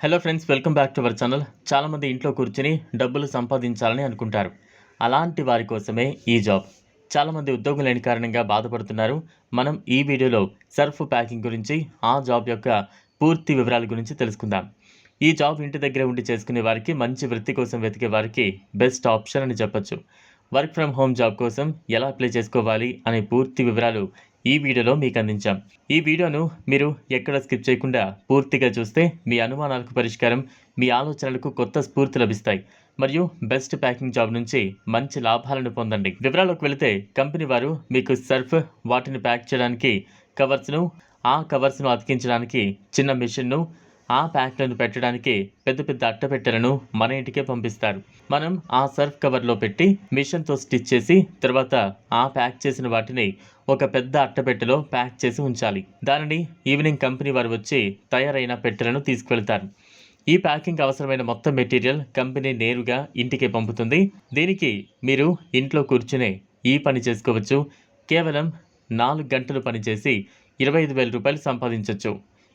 Hello friends, welcome back to our channel. చాలామంది ఇంట్లో కూర్చుని డబ్బులు సంపాదించాలని అనుకుంటారు. అలాంటి వారి కోసమే ఈ జాబ్. చాలామంది ఉద్యోగం లేని కారణంగా బాధపడుతున్నారు. మనం ఈ వీడియోలో సర్ఫ్ ప్యాకింగ్ గురించి, ఆ జాబ్ యొక్క పూర్తి వివరాల గురించి తెలుసుకుందాం. ఈ జాబ్ ఇంటి దగ్గరే ఉండి చేసుకునే వారికి, మంచి వృత్తి కోసం వెతికే వారికి బెస్ట్ ఆప్షన్ అని చెప్పొచ్చు. వర్క్ ఫ్రమ్ హోమ్ జాబ్ కోసం ఎలా అప్లై చేసుకోవాలి అనే పూర్తి వివరాలు ఈ వీడియోలో మీకు అందించాం. ఈ వీడియోను మీరు ఎక్కడ స్కిప్ చేయకుండా పూర్తిగా చూస్తే మీ అనుమానాలకు పరిష్కారం, మీ ఆలోచనలకు కొత్త స్ఫూర్తి లభిస్తాయి. మరియు బెస్ట్ ప్యాకింగ్ జాబ్ నుంచి మంచి లాభాలను పొందండి. వివరాల్లోకి వెళితే, కంపెనీ వారు మీకు సర్ఫ్, వాటిని ప్యాక్ చేయడానికి కవర్స్ను, ఆ కవర్స్ను అతికించడానికి చిన్న మిషన్ను, ఆ ప్యాక్లను పెట్టడానికి పెద్ద పెద్ద అట్టపెట్టెలను మన ఇంటికే పంపిస్తారు. మనం ఆ సర్ఫ్ కవర్లో పెట్టి మిషన్తో స్టిచ్ చేసి, తర్వాత ఆ ప్యాక్ చేసిన వాటిని ఒక పెద్ద అట్టపెట్టెలో ప్యాక్ చేసి ఉంచాలి. దానిని ఈవినింగ్ కంపెనీ వారు వచ్చి తయారైన పెట్టెలను తీసుకువెళ్తారు. ఈ ప్యాకింగ్ అవసరమైన మొత్తం మెటీరియల్ కంపెనీ నేరుగా ఇంటికే పంపుతుంది. దీనికి మీరు ఇంట్లో కూర్చునే ఈ పని చేసుకోవచ్చు. కేవలం 4 గంటలు పనిచేసి 25,000 రూపాయలు సంపాదించవచ్చు.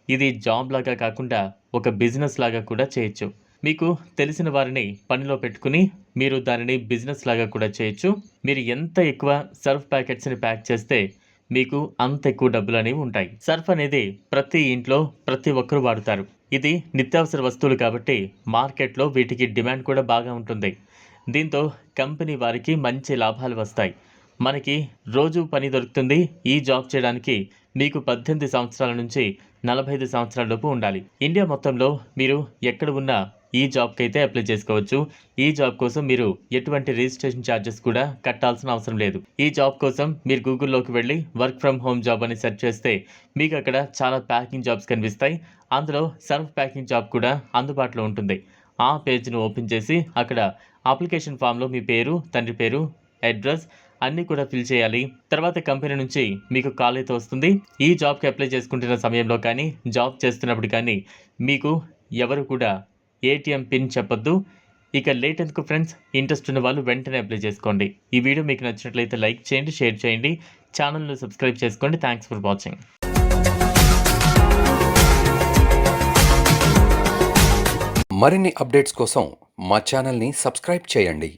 ఇది జాబ్ లాగా కాకుండా ఒక బిజినెస్ లాగా కూడా చేయొచ్చు. మీకు తెలిసిన వారిని పనిలో పెట్టుకుని మీరు దానిని బిజినెస్ లాగా కూడా చేయొచ్చు. మీరు ఎంత ఎక్కువ సర్ఫ్ ప్యాకెట్స్ని ప్యాక్ చేస్తే మీకు అంత ఎక్కువ డబ్బులు అనేవి ఉంటాయి. సర్ఫ్ అనేది ప్రతి ఇంట్లో ప్రతి ఒక్కరు వాడుతారు. ఇది నిత్యావసర వస్తువులు కాబట్టి మార్కెట్లో వీటికి డిమాండ్ కూడా బాగా ఉంటుంది. దీంతో కంపెనీ వారికి మంచి లాభాలు వస్తాయి. మనకి రోజు పని దొరుకుతుంది. ఈ జాబ్ చేయడానికి మీకు 18 సంవత్సరాల నుంచి 45 సంవత్సరాల లోపు ఉండాలి. ఇండియా మొత్తంలో మీరు ఎక్కడ ఉన్నా ఈ జాబ్కి అయితే అప్లై చేసుకోవచ్చు. ఈ జాబ్ కోసం మీరు ఎటువంటి రిజిస్ట్రేషన్ ఛార్జెస్ కూడా కట్టాల్సిన అవసరం లేదు. ఈ జాబ్ కోసం మీరు గూగుల్లోకి వెళ్ళి వర్క్ ఫ్రమ్ హోమ్ జాబ్ అని సెర్చ్ చేస్తే మీకు అక్కడ చాలా ప్యాకింగ్ జాబ్స్ కనిపిస్తాయి. అందులో సర్ఫ్ ప్యాకింగ్ జాబ్ కూడా అందుబాటులో ఉంటుంది. ఆ పేజ్ను ఓపెన్ చేసి అక్కడ అప్లికేషన్ ఫామ్లో మీ పేరు, తండ్రి పేరు, అడ్రస్ అన్నీ కూడా ఫిల్ చేయాలి. తర్వాత కంపెనీ నుంచి మీకు కాల్ అయితే వస్తుంది. ఈ జాబ్కి అప్లై చేసుకుంటున్న సమయంలో కానీ, జాబ్ చేస్తున్నప్పుడు కానీ మీకు ఎవరు కూడా ఏటీఎం పిన్ చెప్పొద్దు. ఇక లేట్ ఎందుకు ఫ్రెండ్స్, ఇంట్రెస్ట్ ఉన్న వాళ్ళు వెంటనే అప్లై చేసుకోండి. ఈ వీడియో మీకు నచ్చినట్లయితే లైక్ చేయండి, షేర్ చేయండి, ఛానల్ను సబ్స్క్రైబ్ చేసుకోండి. Thanks for watching. మరిన్ని అప్డేట్స్ కోసం మా ఛానల్ని సబ్స్క్రైబ్ చేయండి.